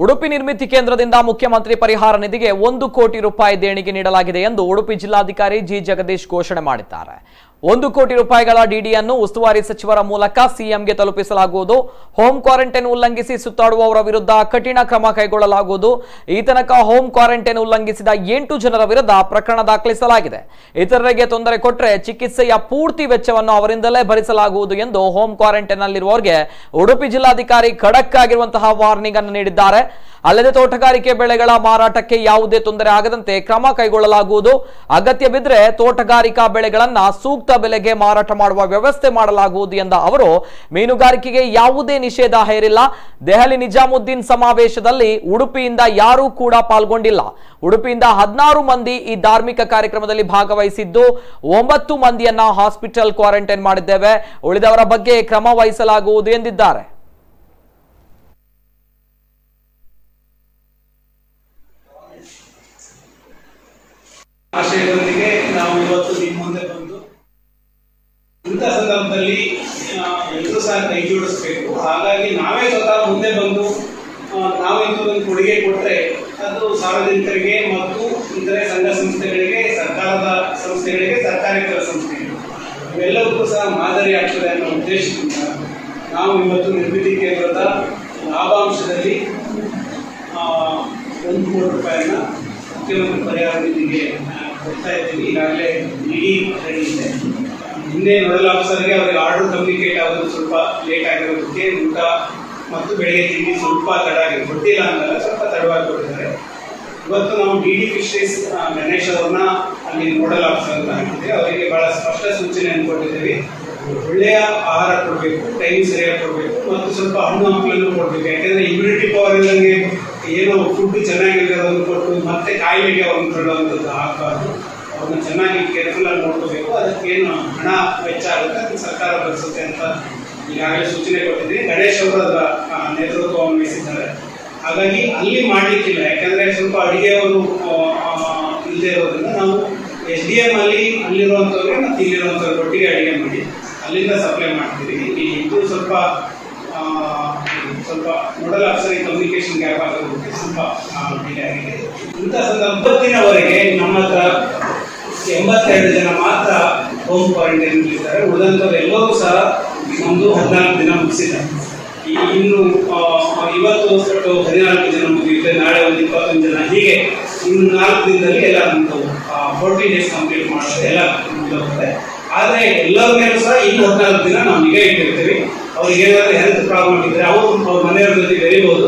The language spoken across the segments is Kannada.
ಉಡುಪಿ ನಿರ್ಮಿತಿ ಕೇಂದ್ರದಿಂದ ಮುಖ್ಯಮಂತ್ರಿ ಪರಿಹಾರ ನಿಧಿಗೆ 1 ಕೋಟಿ ರೂಪಾಯಿ ದೇಣಿಗೆ ನೀಡಲಾಗಿದೆ ಎಂದು ಉಡುಪಿ ಜಿಲ್ಲಾಧಿಕಾರಿ ಜಿ ಜಗದೀಶ್ ಘೋಷಣೆ ಮಾಡಿದ್ದಾರೆ. 1 ಕೋಟಿ ರೂಪಾಯಿಗಳ ಡಿಡಿಯನ್ನು ಉಸ್ತುವಾರಿ ಸಚಿವರ ಮೂಲಕ ಸಿಎಂಗೆ ತಲುಪಿಸಲಾಗುವುದು. ಹೋಮ್ ಕ್ವಾರಂಟೈನ್ ಉಲ್ಲಂಘಿಸಿ ಸುತ್ತಾಡುವವರ ವಿರುದ್ಧ ಕಠಿಣ ಕ್ರಮ ಕೈಗೊಳ್ಳಲಾಗುವುದು. ಈ ತನಕ ಹೋಮ್ ಕ್ವಾರಂಟೈನ್ ಉಲ್ಲಂಘಿಸಿದ 8 ಜನರ ವಿರುದ್ಧ ಪ್ರಕರಣ ದಾಖಲಿಸಲಾಗಿದೆ. ಇತರರಿಗೆ ತೊಂದರೆ ಕೊಟ್ಟರೆ ಚಿಕಿತ್ಸೆಯ ಪೂರ್ತಿ ವೆಚ್ಚವನ್ನು ಅವರಿಂದಲೇ ಭರಿಸಲಾಗುವುದು ಎಂದು ಹೋಮ್ ಕ್ವಾರಂಟೈನ್ ನಲ್ಲಿರುವವರಿಗೆ ಉಡುಪಿ ಜಿಲ್ಲಾಧಿಕಾರಿ ಖಡಕ್ ಆಗಿರುವಂತಹ ವಾರ್ನಿಂಗ್ ಅನ್ನು ನೀಡಿದ್ದಾರೆ. ಅಲ್ಲದೆ ತೋಟಗಾರಿಕೆ ಬೆಳೆಗಳ ಮಾರಾಟಕ್ಕೆ ಯಾವುದೇ ತೊಂದರೆ ಆಗದಂತೆ ಕ್ರಮ ಕೈಗೊಳ್ಳಲಾಗುವುದು. ಅಗತ್ಯವಿದ್ದರೆ ತೋಟಗಾರಿಕಾ ಬೆಳೆಗಳನ್ನು ಸೂಕ್ತ ಬೆಲೆಗೆ ಮಾರಾಟ ಮಾಡುವ ವ್ಯವಸ್ಥೆ ಮಾಡಲಾಗುವುದು ಎಂದ ಅವರು, ಮೀನುಗಾರಿಕೆಗೆ ಯಾವುದೇ ನಿಷೇಧ ಹೇರಿಲ್ಲ. ದೆಹಲಿ ನಿಜಾಮುದ್ದೀನ್ ಸಮಾವೇಶದಲ್ಲಿ ಉಡುಪಿಯಿಂದ ಯಾರೂ ಕೂಡ ಪಾಲ್ಗೊಂಡಿಲ್ಲ. ಉಡುಪಿಯಿಂದ 16 ಮಂದಿ ಈ ಧಾರ್ಮಿಕ ಕಾರ್ಯಕ್ರಮದಲ್ಲಿ ಭಾಗವಹಿಸಿದ್ದು 9 ಮಂದಿಯನ್ನ ಹಾಸ್ಪಿಟಲ್ ಕ್ವಾರಂಟೈನ್ ಮಾಡಿದ್ದೇವೆ. ಉಳಿದವರ ಬಗ್ಗೆ ಕ್ರಮ ವಹಿಸಲಾಗುವುದು ಎಂದಿದ್ದಾರೆ. ಆಶಯದೊಂದಿಗೆ ನಾವು ಇವತ್ತು ನಿಮ್ಮ ಮುಂದೆ ಬಂದು ಇಂಥ ಸಂದರ್ಭದಲ್ಲಿ ಎಲ್ಲರೂ ಸಹ ಕೈ ಜೋಡಿಸಬೇಕು. ಹಾಗಾಗಿ ನಾವೇ ಸ್ವತಃ ಮುಂದೆ ಬಂದು ನಾವಿಂದು ಒಂದು ಕೊಡುಗೆ ಕೊಟ್ಟರೆ ಅದು ಸಾರ್ವಜನಿಕರಿಗೆ ಮತ್ತು ಇತರೆ ಸಂಘ ಸಂಸ್ಥೆಗಳಿಗೆ, ಸರ್ಕಾರದ ಸಂಸ್ಥೆಗಳಿಗೆ, ಸರ್ಕಾರೇತರ ಸಂಸ್ಥೆಗಳಿಗೆ ಇವೆಲ್ಲವಕ್ಕೂ ಸಹ ಮಾದರಿ ಆಗ್ತದೆ ಅನ್ನೋ ಉದ್ದೇಶದಿಂದ ನಾವು ಇವತ್ತು ನಿರ್ಮಿತಿ ಕೇಂದ್ರದ ಲಾಭಾಂಶದಲ್ಲಿ 1 ಕೋಟಿ ರೂಪಾಯಿನ ಮುಖ್ಯಮಂತ್ರಿ ಪರಿಹಾರ ನಿಧಿಗೆ ಕೊಡ್ತಾ ಇದ್ದೀವಿ. ಈಗಾಗಲೇ ಇಡೀ ರೆಡಿ ಇದೆ. ಹಿಂದೆ ನೋಡಲ್ ಆಫೀಸರ್ಗೆ ಅವರಿಗೆ ಆರ್ಡರ್ ಕಮ್ಯುನಿಕೇಟ್ ಆಗೋದು ಸ್ವಲ್ಪ ಲೇಟ್ ಆಗಿರೋದಕ್ಕೆ ಊಟ ಮತ್ತು ಬೆಳಗ್ಗೆ ತಿಂಡಿ ಸ್ವಲ್ಪ ತಡ ಆಗಿ ಕೊಟ್ಟಿಲ್ಲ ಅಂದಲ್ಲ, ಸ್ವಲ್ಪ ತಡವಾಗಿ ಕೊಟ್ಟಿದ್ದಾರೆ. ಇವತ್ತು ನಾವು ಡಿ ಫಿಶರೀಸ್ ಗಣೇಶ್ ಅವ್ರನ್ನ ಅಲ್ಲಿ ನೋಡಲ್ ಆಫೀಸರ್ ಅಂತ ಹಾಕಿದ್ದೇವೆ. ಅವರಿಗೆ ಬಹಳ ಸ್ಪಷ್ಟ ಸೂಚನೆಯನ್ನು ಕೊಟ್ಟಿದ್ದೇವೆ. ಒಳ್ಳೆಯ ಆಹಾರ ಕೊಡಬೇಕು, ಟೈಮ್ ಸರಿಯಾಗಿ ಕೊಡಬೇಕು ಮತ್ತು ಸ್ವಲ್ಪ ಹಣ್ಣು ಹಂಪಲನ್ನು ಕೊಡಬೇಕು. ಯಾಕೆಂದ್ರೆ ಇಮ್ಯುನಿಟಿ ಪವರ್ ಇದ್ದಂಗೆ ಏನೋ ಫುಡ್ ಚೆನ್ನಾಗಿರೋದನ್ನು ಕೊಟ್ಟು ಮತ್ತೆ ಕಾಯಿಲೆಗೆ ಅವ್ರನ್ನ ತಗೊಳ್ಳುವಂಥದ್ದು ಆಗಬಾರ್ದು. ಅವ್ರನ್ನ ಚೆನ್ನಾಗಿ ಕೇರ್ಫುಲ್ ಆಗಿ ನೋಡ್ಕೋಬೇಕು. ಅದಕ್ಕೇನು ಹಣ ವೆಚ್ಚ ಆಗುತ್ತೆ ಅದಕ್ಕೆ ಸರ್ಕಾರ ಭರಿಸುತ್ತೆ ಅಂತ ಈಗಾಗಲೇ ಸೂಚನೆ ಕೊಟ್ಟಿದ್ದೀವಿ. ಗಣೇಶ್ ಅವರು ಅದರ ನೇತೃತ್ವವನ್ನು ವಹಿಸಿದ್ದಾರೆ. ಹಾಗಾಗಿ ಅಲ್ಲಿ ಮಾಡಲಿಕ್ಕಿಲ್ಲ, ಯಾಕಂದ್ರೆ ಸ್ವಲ್ಪ ಅಡಿಗೆಯವರು ಇಲ್ಲದೆ ಇರೋದ್ರಿಂದ ನಾವು SDM ಅಲ್ಲಿ ಅಲ್ಲಿರುವಂಥವ್ರಿಗೆ ಮತ್ತು ಇಲ್ಲಿರುವಂಥವ್ರ ಒಟ್ಟಿಗೆ ಅಡಿಗೆ ಮಾಡಿ ಅಲ್ಲಿಂದ ಸಪ್ಲೈ ಮಾಡ್ತೀವಿ. ಇದು ಸ್ವಲ್ಪ ನೋಡಲ್ ಆಫೀಸರ್ ಕಮ್ಯುನಿಕೇಶನ್ ಗ್ಯಾಪ್ ಆಗೋದಕ್ಕೆ ಸ್ವಲ್ಪ ಡಿಲೇ ಆಗಿದೆ. ಇಂಥ ಸಂದರ್ಭದವರೆಗೆ ನಮ್ಮ ಹತ್ರ 82 ಜನ ಮಾತ್ರ ಹೋಮ್ ಕ್ವಾರಂಟೈನ್ ಇದ್ದಾರೆ. ಉಳಿದಂಥವ್ರು ಎಲ್ಲರೂ ಸಹ ಒಂದು 14 ದಿನ ಮುಗಿಸಿದ್ದಾರೆ. ಇನ್ನು ಇವತ್ತು 14 ಜನ ಮುಗಿಯುತ್ತೆ, ನಾಳೆ ಒಂದು 21 ಜನ, ಹೀಗೆ ಇನ್ನು 4 ದಿನದಲ್ಲಿ ಎಲ್ಲ ನಮ್ಮದು 14 ಡೇಸ್ ಕಂಪ್ಲೀಟ್ ಮಾಡೋದು ಎಲ್ಲ ಮುಗಿದೋಗುತ್ತೆ. ಆದರೆ ಎಲ್ಲರ ಮೇಲೂ ಸಹ ಇನ್ನು 14 ದಿನ ನಾವು ನಿಗಾ ಇಟ್ಟಿರ್ತೀವಿ. ಅವ್ರಿಗೆ ಏನಾದರೂ ಹೆಲ್ತ್ ಪ್ರಾಬ್ಲಮ್ ಇದ್ರೆ ಅವ್ರ ಮನೆಯವ್ರ ಜೊತೆ ಬೆರೀಬಹುದು.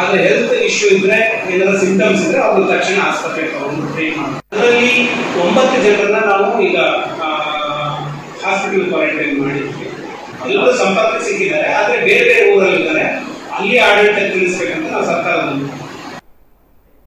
ಆದರೆ ಹೆಲ್ತ್ ಇಶ್ಯೂ ಇದ್ರೆ, ಏನಾದರೂ ಸಿಂಟಮ್ಸ್ ಇದ್ರೆ ಅವ್ರನ್ನ ತಕ್ಷಣ ಆಸ್ಪತ್ರೆಗೆ ತಗೊಂಡು ಟ್ರೀಟ್ ಮಾಡೋದು. ಅದರಲ್ಲಿ 9 ಜನರನ್ನ ನಾವು ಈಗ ಹಾಸ್ಪಿಟಲ್ ಕ್ವಾರಂಟೈನ್ ಮಾಡಿದ್ವಿ. ಎಲ್ಲರೂ ಸಂಪರ್ಕ ಸಿಕ್ಕಿದ್ದಾರೆ, ಆದರೆ ಬೇರೆ ಬೇರೆ ಊರಲ್ಲಿದ್ದಾರೆ. ಅಲ್ಲಿ ಆಡಳಿತ ತಿಳಿಸ್ಬೇಕಂತ ನಾವು ಸರ್ಕಾರದಲ್ಲಿ